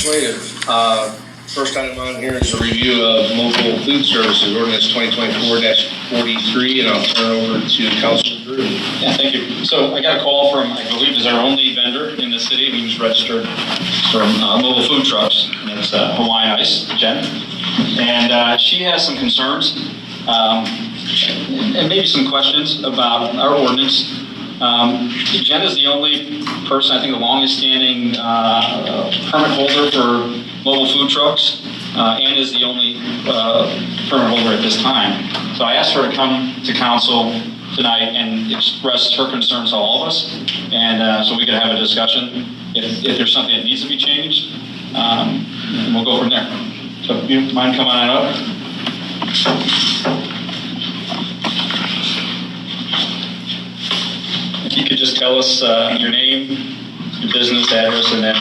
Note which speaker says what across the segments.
Speaker 1: First item on here is a review of local food services ordinance 2024-43, and I'll turn it over to Councilman Drew.
Speaker 2: Yeah, thank you. So I got a call from, I believe is our only vendor in the city who's registered for mobile food trucks, and it's Hawaiian Ice, Jen. And she has some concerns and maybe some questions about our ordinance. Jen is the only person, I think, the longest standing permit holder for mobile food trucks, and is the only permit holder at this time. So I asked her to come to council tonight and express her concerns to all of us, and so we could have a discussion if there's something that needs to be changed, and we'll go from there. So if you mind coming on up. If you could just tell us your name, your business address, and then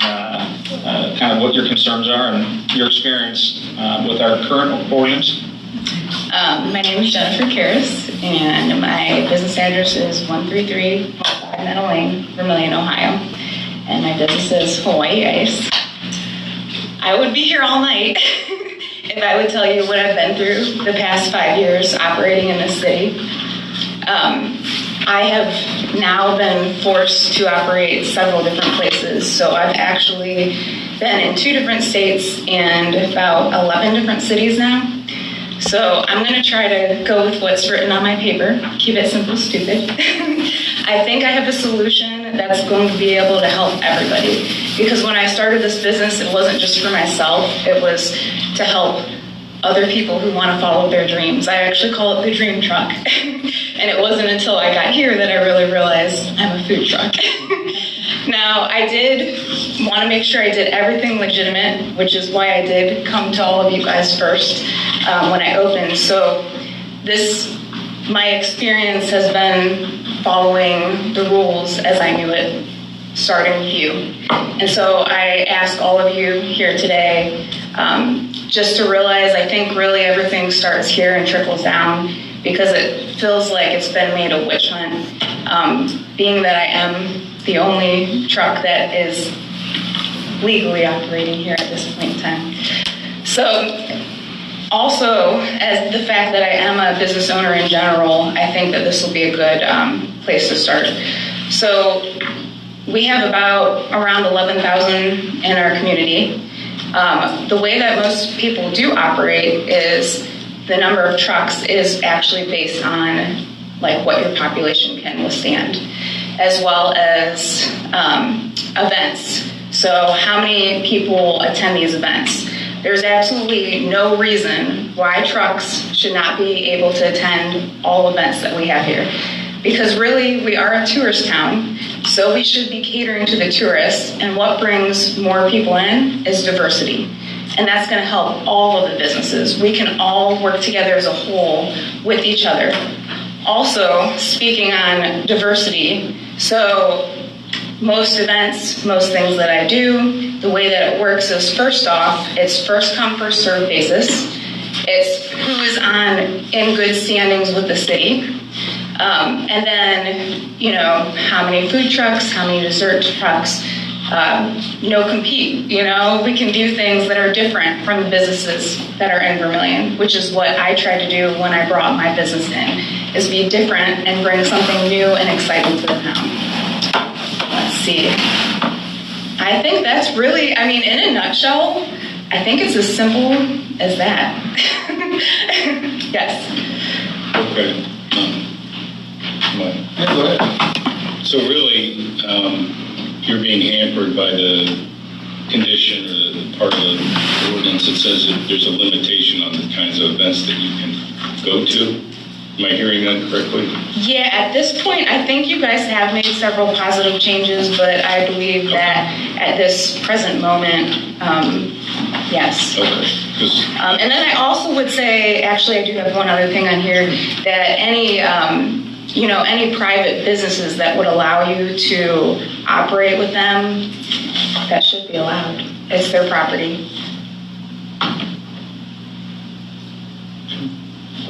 Speaker 2: kind of what your concerns are and your experience with our current ordinance.
Speaker 3: My name is Jennifer Karras, and my business address is 133 Meadow Lane, Vermilion, Ohio. And my business is Hawaii Ice. I would be here all night if I would tell you what I've been through the past 5 years operating in this city. I have now been forced to operate several different places. So I've actually been in 2 different states and about 11 different cities now. So I'm going to try to go with what's written on my paper, keep it simple, stupid. I think I have a solution that's going to be able to help everybody. Because when I started this business, it wasn't just for myself, it was to help other people who want to follow their dreams. I actually call it the dream truck. And it wasn't until I got here that I really realized I'm a food truck. Now, I did want to make sure I did everything legitimate, which is why I did come to all of you guys first when I opened. So my experience has been following the rules as I knew it, starting with you. And so I ask all of you here today just to realize I think really everything starts here and trickles down, because it feels like it's been made a witch hunt. Being that I am the only truck that is legally operating here at this point in time. So also, as the fact that I am a business owner in general, I think that this will be a good place to start. So we have about around 11,000 in our community. The way that most people do operate is the number of trucks is actually based on like what your population can withstand, as well as events. So how many people attend these events? There's absolutely no reason why trucks should not be able to attend all events that we have here. Because really, we are a tourist town, so we should be catering to the tourists, and what brings more people in is diversity. And that's going to help all of the businesses. We can all work together as a whole with each other. Also, speaking on diversity, so most events, most things that I do, the way that it works is, first off, it's first come, first served basis. It's who is in good standings with the city. And then, how many food trucks, how many dessert trucks, compete. We can do things that are different from the businesses that are in Vermilion, which is what I tried to do when I brought my business in, is be different and bring something new and exciting to the town. Let's see. I think that's really, in a nutshell, I think it's as simple as that. Yes.
Speaker 4: Okay.
Speaker 2: Yeah, go ahead.
Speaker 4: So really, you're being hampered by the condition or the part of the ordinance that says that there's a limitation on the kinds of events that you can go to. Am I hearing that correctly?
Speaker 3: Yeah, at this point, I think you guys have made several positive changes, but I believe that at this present moment, yes.
Speaker 4: Okay.
Speaker 3: And then I also would say, actually, I do have one other thing on here, that any private businesses that would allow you to operate with them, that should be allowed. It's their property.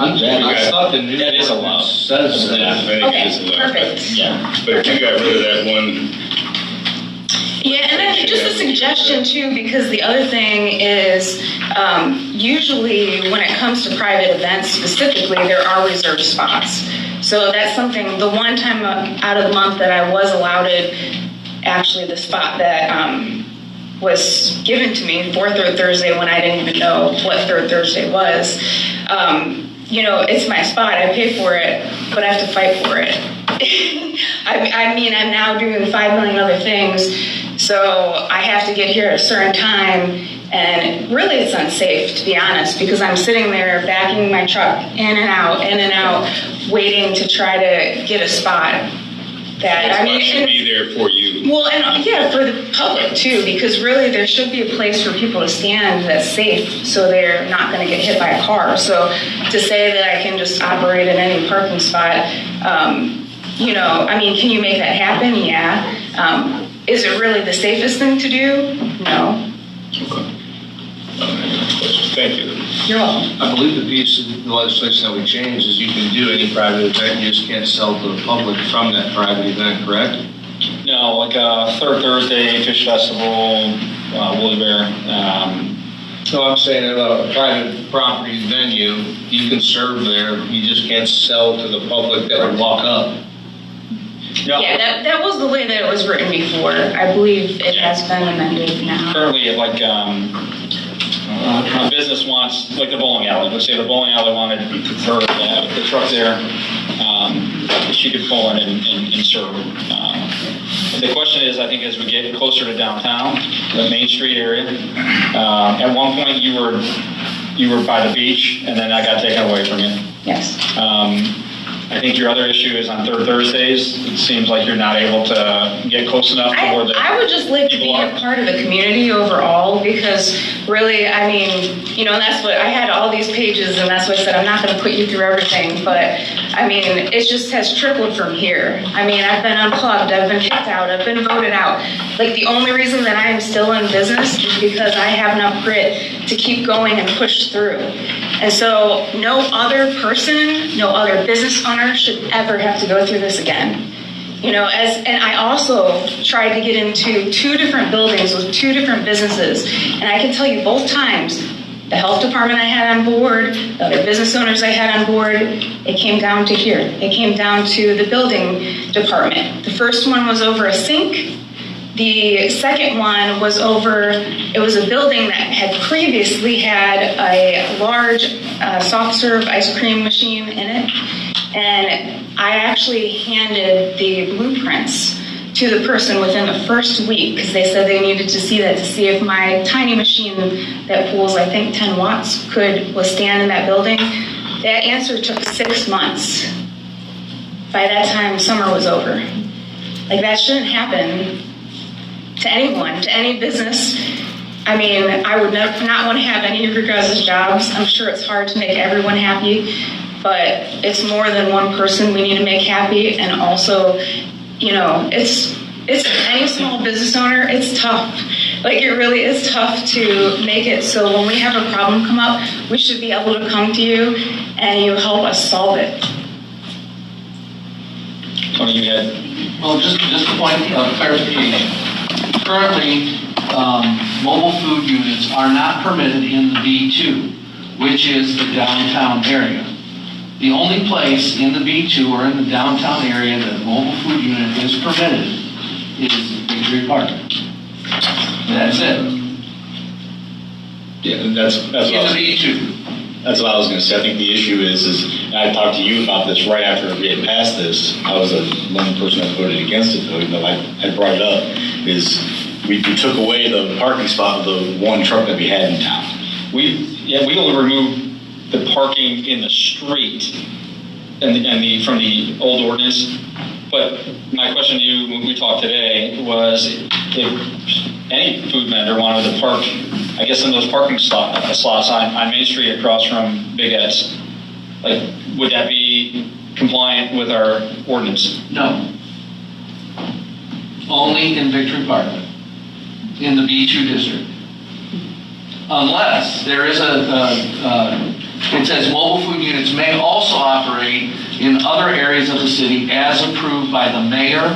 Speaker 1: I thought the new
Speaker 2: that is allowed.
Speaker 1: Says that.
Speaker 3: Okay, perfect.
Speaker 2: Yeah.
Speaker 4: But if you got rid of that one
Speaker 3: Yeah, and then just a suggestion too, because the other thing is, usually when it comes to private events specifically, there are reserved spots. So that's something, the one time out of the month that I was allowed, actually the spot that was given to me for Third Thursday when I didn't even know what Third Thursday was, it's my spot, I pay for it, but I have to fight for it. I mean, I'm now doing 5 million other things, so I have to get here at a certain time, and really it's unsafe, to be honest, because I'm sitting there backing my truck in and out, waiting to try to get a spot. That
Speaker 4: Should be there for you.
Speaker 3: Well, and yeah, for the public too, because really there should be a place for people to stand that's safe, so they're not going to get hit by a car. So to say that I can just operate in any parking spot, can you make that happen? Yeah. Is it really the safest thing to do? No.
Speaker 4: Okay. Thank you.
Speaker 3: You're welcome.
Speaker 1: I believe the piece of the legislation that we changed is you can do any private event, you just can't sell to the public from that private event, correct?
Speaker 2: No, like Third Thursday, Fish Festival, Woolly Bear.
Speaker 1: No, I'm saying at a private property venue, you can serve there, you just can't sell to the public that would walk up.
Speaker 2: No,
Speaker 3: Yeah, that was the way that it was written before. I believe it has been amended now.
Speaker 2: currently, like, a business wants, like the bowling alley, let's say the bowling alley wanted her to have the truck there, she could pull in and serve. The question is, I think as we get closer to downtown, the Main Street area, at one point you were by the beach, and then that got taken away from you.
Speaker 3: Yes.
Speaker 2: I think your other issue is on Third Thursdays. It seems like you're not able to get close enough to where
Speaker 3: I would just like to be a part of the community overall, because really, that's what, I had all these pages, and that's what I said, I'm not going to put you through everything, but it just has trickled from here. I've been unplugged, I've been kicked out, I've been voted out. Like, the only reason that I am still in business is because I have enough grit to keep going and push through. And so no other person, no other business owner should ever have to go through this again. And I also tried to get into 2 different buildings with 2 different businesses. And I can tell you both times, the health department I had on board, the other business owners I had on board, it came down to here. It came down to the building department. The first one was over a sink. The second one was it was a building that had previously had a large soft serve ice cream machine in it. And I actually handed the blueprints to the person within the first week, because they said they needed to see that to see if my tiny machine that pulls, I think, 10 watts could withstand in that building. That answer took 6 months. By that time, summer was over. Like, that shouldn't happen to anyone, to any business. I would not want to have any of your guys' jobs. I'm sure it's hard to make everyone happy, but it's more than one person we need to make happy. And also, it's any small business owner, it's tough. Like, it really is tough to make it so when we have a problem come up, we should be able to come to you and you help us solve it.
Speaker 2: Tony, you had?
Speaker 5: Well, just a point of clarification. Currently, mobile food units are not permitted in the B2, which is the downtown area. The only place in the B2 or in the downtown area that a mobile food unit is permitted is Victory Park. That's it.
Speaker 6: Yeah, that's
Speaker 5: In
Speaker 6: what
Speaker 5: the B2.
Speaker 6: That's what I was going to say. I think the issue is and I talked to you about this right after we had passed this. I was the one person that voted against it, though, even though I brought it up, is we took away the parking spot of the one truck that we had in town.
Speaker 2: We only removed the parking in the street from the old ordinance. But my question to you when we talked today was if any food vendor wanted to park, I guess, in those parking slots on Main Street across from Big Ed's, like, would that be compliant with our ordinance?
Speaker 5: No. Only in Victory Park, in the B2 district. Unless there is it says mobile food units may also operate in other areas of the city as approved by the mayor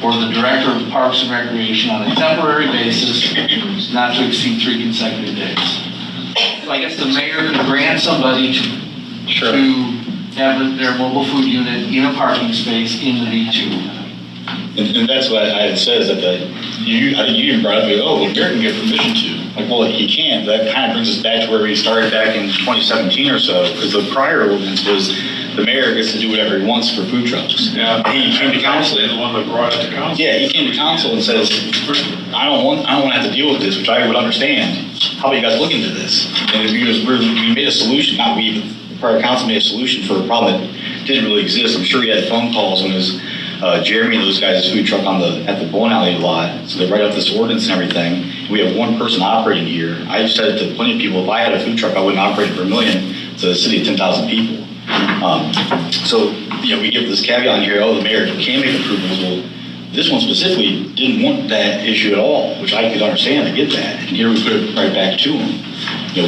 Speaker 5: for the Director of Parks and Recreation on a temporary basis, not to exceed 3 consecutive days. So I guess the mayor could grant somebody to have their mobile food unit in a parking space in the B2.
Speaker 6: And that's what I had said, is that you even brought up, oh, well, Mayor can get permission to. Like, well, he can't. That kind of brings us back to where we started back in 2017 or so, because the prior ordinance was the mayor gets to do whatever he wants for food trucks.
Speaker 7: Yeah,
Speaker 6: He came to council.
Speaker 7: the one that brought it to council.
Speaker 6: Yeah, he came to council and says, I don't want to have to deal with this, which I would understand. How about you guys look into this? And we made a solution, not we, but the prior council made a solution for a problem that didn't really exist. I'm sure he had phone calls when it was Jeremy and those guys' food truck at the bowling alley lot. So they write up this ordinance and everything. We have one person operating here. I've said to plenty of people, if I had a food truck, I wouldn't operate at Vermilion. It's a city of 10,000 people. So, we give this caveat here, the mayor can make approvals. Well, this one specifically didn't want that issue at all, which I could understand, I get that. And here we put it right back to him.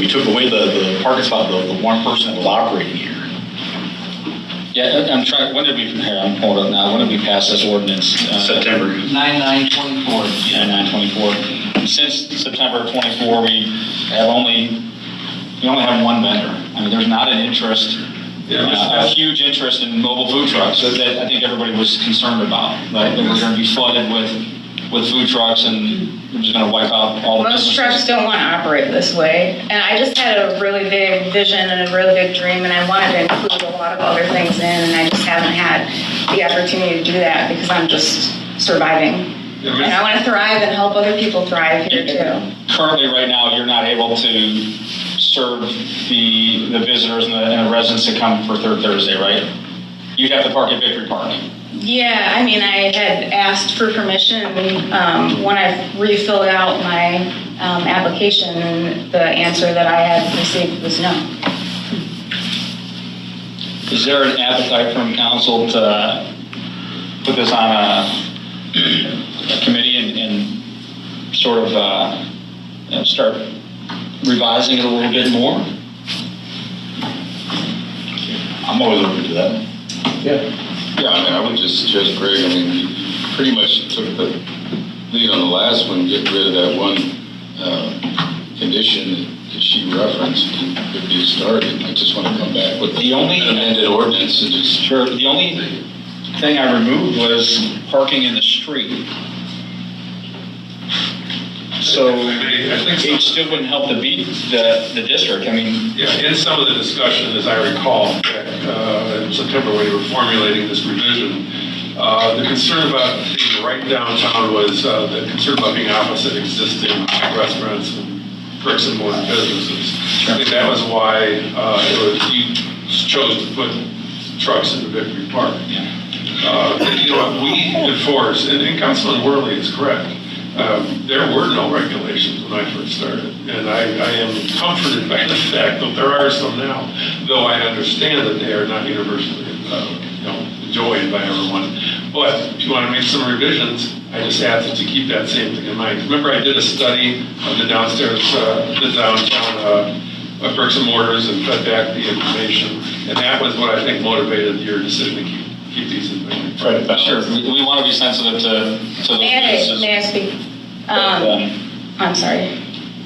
Speaker 6: We took away the parking spot, the one person that was operating here.
Speaker 2: Yeah, I'm trying, I'm pulled up now, when did we pass this ordinance?
Speaker 6: September.
Speaker 5: 9/9/24.
Speaker 2: Yeah, 9/24. Since September of 24, we only have one vendor. I mean, there's not an interest, a huge interest in mobile food trucks that I think everybody was concerned about, right? That we're gonna be flooded with food trucks and we're just gonna wipe out all the
Speaker 3: Most
Speaker 2: businesses.
Speaker 3: trucks don't want to operate this way. And I just had a really big vision and a really big dream, and I wanted to include a lot of other things in, and I just haven't had the opportunity to do that because I'm just surviving. And I want to thrive and help other people thrive here too.
Speaker 2: Currently, right now, you're not able to serve the visitors and the residents that come for Third Thursday, right? You'd have to park at Victory Park.
Speaker 3: Yeah, I mean, I had asked for permission when I refilled out my application, and the answer that I had received was no.
Speaker 2: Is there an appetite from council to put this on a committee and sort of start revising it a little bit more?
Speaker 6: I'm always open to that.
Speaker 7: Yeah, I mean, I would just suggest, Greg, I mean, you pretty much took the lead on the last one, get rid of that one condition that she referenced, and could be started. I just want to come back with
Speaker 2: The only-
Speaker 7: an amended ordinance and just.
Speaker 2: Sure. The only thing I removed was parking in the street. So
Speaker 7: I think
Speaker 2: it still wouldn't help the district. I mean,
Speaker 7: Yeah, in some of the discussion, as I recall, back in September when you were formulating this revision, the concern about being right downtown was the concern about being opposite existing restaurants and bricks and mortar businesses. I think that was why you chose to put trucks into Victory Park. We enforce, and Councilman Worley is correct. There were no regulations when I first started, and I am comforted by the fact that there are some now, though I understand that they are not universally enjoyed by everyone. But if you want to make some revisions, I just ask that you keep that same thing in mind. Remember, I did a study of the downtown bricks and mortars and fed back the information, and that was what I think motivated your decision to keep these in mind.
Speaker 2: sure, we want to be sensitive to those businesses.
Speaker 3: May I speak? I'm sorry.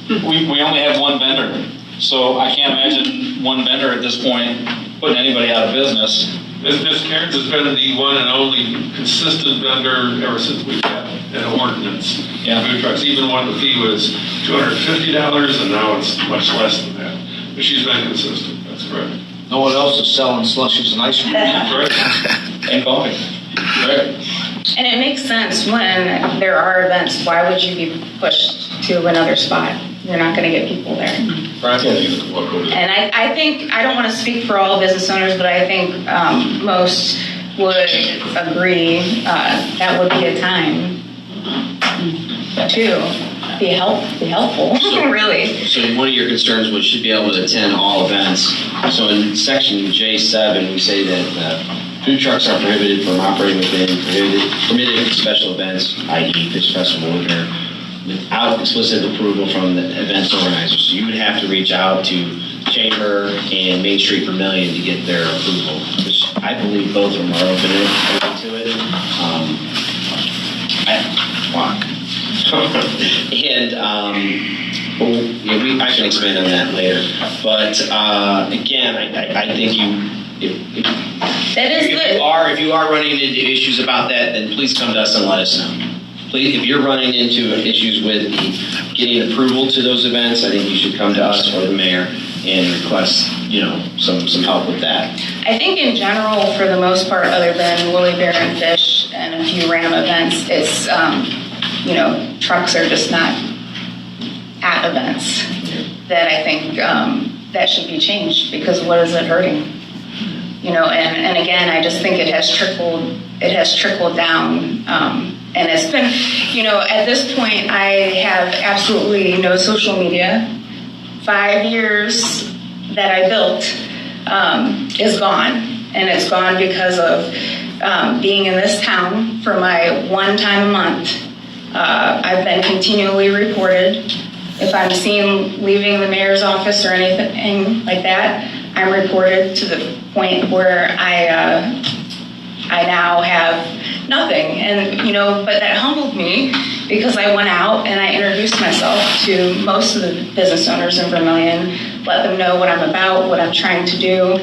Speaker 2: We only have one vendor, so I can't imagine one vendor at this point putting anybody out of business.
Speaker 7: Ms. Cairns has been the one and only consistent vendor ever since we've had an ordinance.
Speaker 2: Yeah.
Speaker 7: Food trucks, even when the fee was $250, and now it's much less than that. But she's been consistent, that's correct.
Speaker 5: No one else is selling slushies and ice cream.
Speaker 7: Right?
Speaker 2: And coffee.
Speaker 7: Right.
Speaker 3: And it makes sense when there are events. Why would you be pushed to another spot? You're not going to get people there. And I think, I don't want to speak for all business owners, but I think most would agree that would be a time to be helpful, really.
Speaker 8: So one of your concerns was should be able to attend all events. So in section J7, we say that food trucks are prohibited from operating within permitted special events, i.e. Fish Festival, Winter, without explicit approval from the events organizer. So you would have to reach out to Chamber and Main Street Vermilion to get their approval, which I believe both of them are open to it. And I can expand on that later. But again, I think
Speaker 3: That is
Speaker 8: if you are running into issues about that, then please come to us and let us know. Please, if you're running into issues with getting approval to those events, I think you should come to us or the mayor and request, some help with that.
Speaker 3: I think in general, for the most part, other than Woolly Bear and Fish and a few random events, it's, trucks are just not at events that I think that should be changed, because what is it hurting? And again, I just think it has trickled down. And it's been, at this point, I have absolutely no social media. 5 years that I built is gone. And it's gone because of being in this town for my one time a month. I've been continually reported. If I'm seen leaving the mayor's office or anything like that, I'm reported to the point where I now have nothing. And, but that humbled me, because I went out and I introduced myself to most of the business owners in Vermilion, let them know what I'm about, what I'm trying to do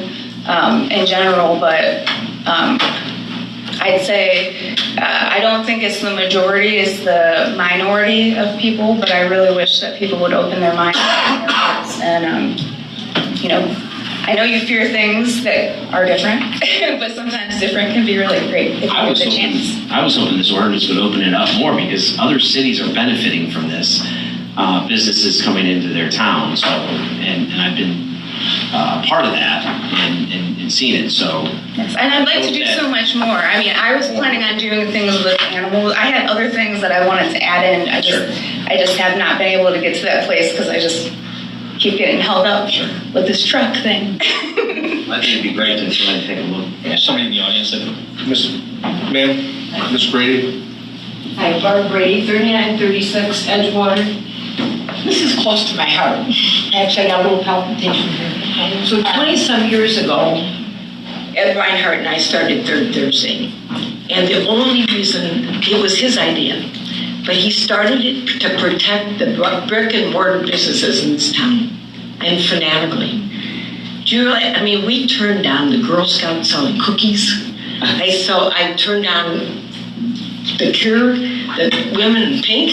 Speaker 3: in general. But I'd say I don't think it's the majority, it's the minority of people, but I really wish that people would open their minds and their hearts. And, I know you fear things that are different, but sometimes different can be really great if you get the chance.
Speaker 8: I was hoping this ordinance would open it up more, because other cities are benefiting from this. Businesses coming into their towns, and I've been part of that and seen it. So,
Speaker 3: yes, and I'd like to do so much more. I mean, I was planning on doing things with animals. I had other things that I wanted to add in. I just have not been able to get to that place, because I just keep getting held up with this truck thing.
Speaker 8: I think it'd be great to try and take a look.
Speaker 2: There's somebody in the audience that
Speaker 1: Miss Brady?
Speaker 9: Hi, Barb Brady, 3936 Edgewater. This is close to my heart. Actually, I got a little palpitation here. So 20-some years ago, Ed Reinhardt and I started Third Thursday. And the only reason, it was his idea, but he started it to protect the brick and mortar businesses in this town, and fanatically. Do you realize, we turned down the Girl Scouts selling cookies. I turned down the Cure, the Women in Pink,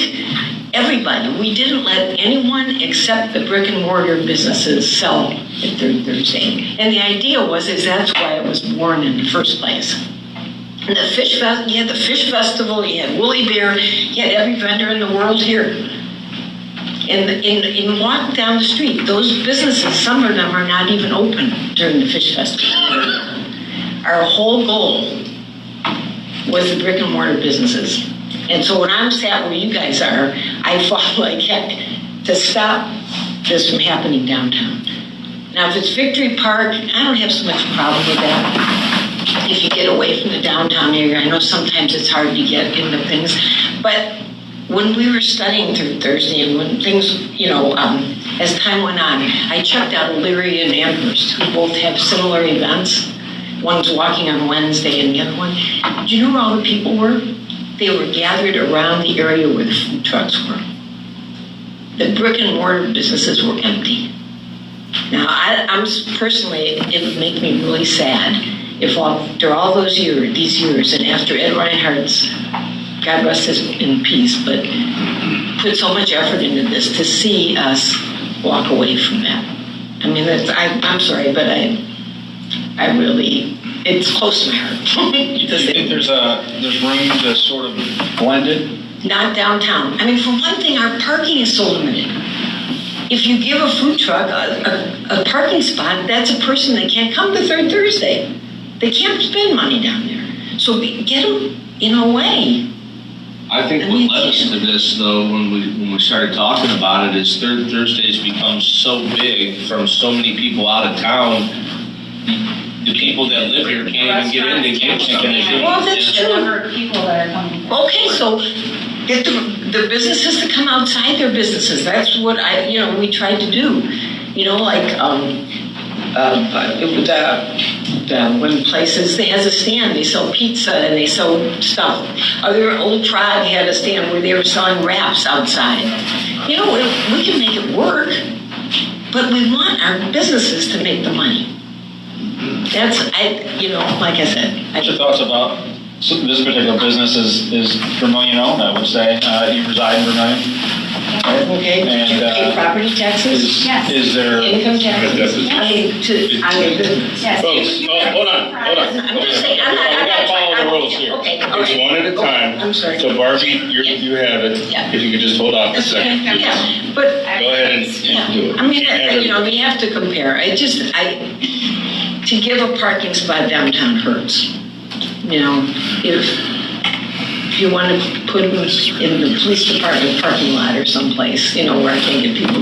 Speaker 9: everybody. We didn't let anyone except the brick and mortar businesses sell at Third Thursday. And the idea is that's why it was born in the first place. And you had the Fish Festival, you had Woolly Bear, you had every vendor in the world here. And walk down the street, those businesses, some of them are not even open during the Fish Festival. Our whole goal was the brick and mortar businesses. And so when I'm sat where you guys are, I fought like heck to stop this from happening downtown. Now, if it's Victory Park, I don't have so much problem with that. If you get away from the downtown area, I know sometimes it's hard to get into things, but when we were studying Third Thursday and when things, as time went on, I checked out Elyria and Amherst, who both have similar events. One's walking on Wednesday and the other one. Do you know where all the people were? They were gathered around the area where the food trucks were. The brick and mortar businesses were empty. Now, I'm personally, it would make me really sad if after all these years, and after Ed Reinhardt's, God rest his in peace, but put so much effort into this, to see us walk away from that. I'm sorry, but I really, it's close to my heart.
Speaker 2: Do you think there's room to sort of blend it?
Speaker 9: Not downtown. For one thing, our parking is so limited. If you give a food truck a parking spot, that's a person that can't come to Third Thursday. They can't spend money down there. So get them in a way.
Speaker 1: I think what led us to this, though, when we started talking about it, is Third Thursday's become so big from so many people out of town. The people that live here can't even get in to get something.
Speaker 9: Well, that's true.
Speaker 3: The number of people that are coming.
Speaker 9: Okay, so get the businesses to come outside their businesses. That's what we tried to do. the one places that has a stand. They sell pizza and they sell stuff. Other Old Trod had a stand where they were selling wraps outside. You know, we can make it work, but we want our businesses to make the money. That's, like I said.
Speaker 2: What's your thoughts about this particular business is Vermilion owned, I would say. You reside in Vermilion.
Speaker 9: Okay, do you pay property taxes?
Speaker 3: Yes.
Speaker 2: Is there...
Speaker 9: Income taxes?
Speaker 3: Yes.
Speaker 6: Folks, hold on.
Speaker 9: I'm just saying, I'm
Speaker 6: We gotta follow the rules here.
Speaker 9: Okay, all
Speaker 6: It's
Speaker 9: right.
Speaker 6: one at a time.
Speaker 9: I'm sorry.
Speaker 6: So Barbie, you have it.
Speaker 9: Yeah.
Speaker 6: If you could just hold off a
Speaker 9: That's okay,
Speaker 6: second.
Speaker 9: yeah, but,
Speaker 6: Go ahead and do it.
Speaker 9: I mean, we have to compare. To give a parking spot downtown hurts. You know, if you want to put them in the police department parking lot or someplace, where I can't get people,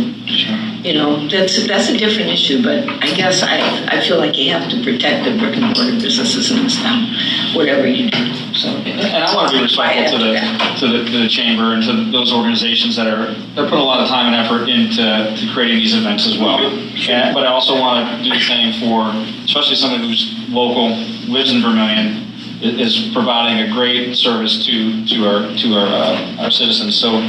Speaker 9: that's a different issue, but I guess I feel like you have to protect the brick and mortar businesses in this town, whatever you do, so.
Speaker 2: And I want to be respectful to the chamber and to those organizations that put a lot of time and effort into creating these events as well. But I also want to do the same for, especially someone who's local, lives in Vermilion, is providing a great service to our citizens. So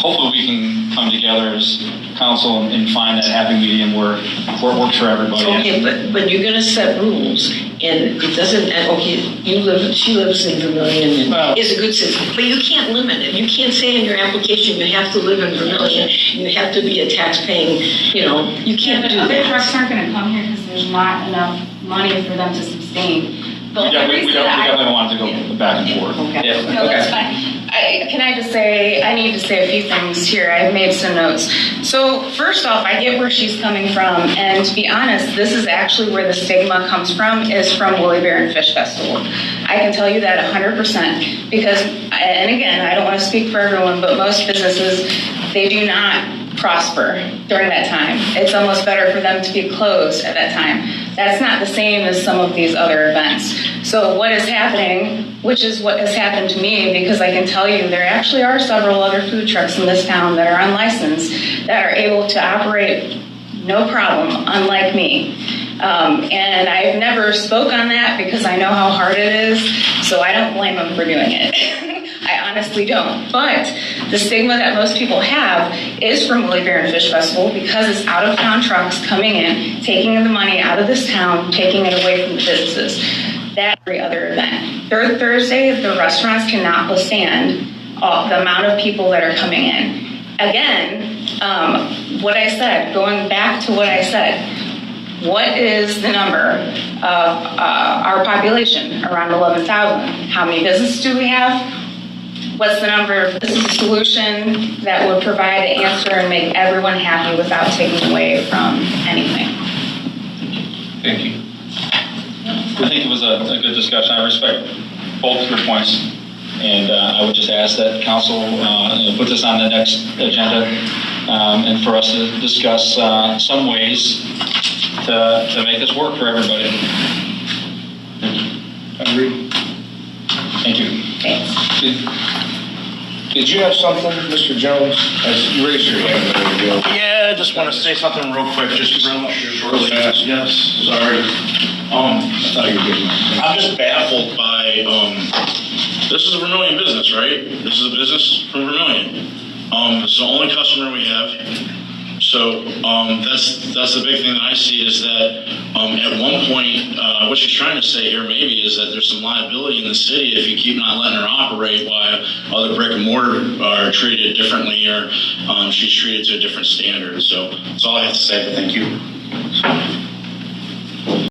Speaker 2: hopefully we can come together as council and find that happy medium where it works for everybody.
Speaker 9: Okay, but you're going to set rules, and it doesn't. She lives in Vermilion and is a good citizen, but you can't limit it. You can't say in your application you have to live in Vermilion. You have to be a tax-paying. You can't do
Speaker 10: Other
Speaker 9: that.
Speaker 10: trucks aren't going to come here because there's not enough money for them to sustain.
Speaker 2: We definitely want to go back and forth.
Speaker 9: Okay.
Speaker 2: Yeah.
Speaker 3: No, that's fine. Can I just say, I need to say a few things here. I've made some notes. So first off, I get where she's coming from, and to be honest, this is actually where the stigma comes from, is from Woolly Bear and Fish Festival. I can tell you that 100% because, and again, I don't want to speak for everyone, but most businesses, they do not prosper during that time. It's almost better for them to be closed at that time. That's not the same as some of these other events. So what is happening, which is what has happened to me, because I can tell you there actually are several other food trucks in this town that are unlicensed that are able to operate no problem, unlike me. And I've never spoke on that because I know how hard it is, so I don't blame them for doing it. I honestly don't. But the stigma that most people have is from Woolly Bear and Fish Festival because it's out-of-town trucks coming in, taking the money out of this town, taking it away from the businesses. That every other event. Third Thursday, the restaurants cannot withstand the amount of people that are coming in. Again, what I said, going back to what I said, what is the number of our population? Around 11,000. How many businesses do we have? What's the number of business solution that would provide an answer and make everyone happy without taking away from anything?
Speaker 1: Thank you.
Speaker 2: I think it was a good discussion. I respect both your points. And I would just ask that council put this on the next agenda and for us to discuss some ways to make this work for everybody.
Speaker 11: Agreed.
Speaker 2: Thank you.
Speaker 3: Thanks.
Speaker 11: Did you have something, Mr. Jones? You raised your hand. There we go.
Speaker 12: Yeah, I just want to say something real quick, just really fast. Yes, sorry.
Speaker 11: I thought you were getting
Speaker 12: I'm just baffled by, this is a Vermilion business, right? This is a business from Vermilion. It's the only customer we have. So that's the big thing that I see is that at one point, what she's trying to say here maybe is that there's some liability in the city if you keep not letting her operate while other brick and mortar are treated differently or she's treated to a different standard. So that's all I have to say, but thank you.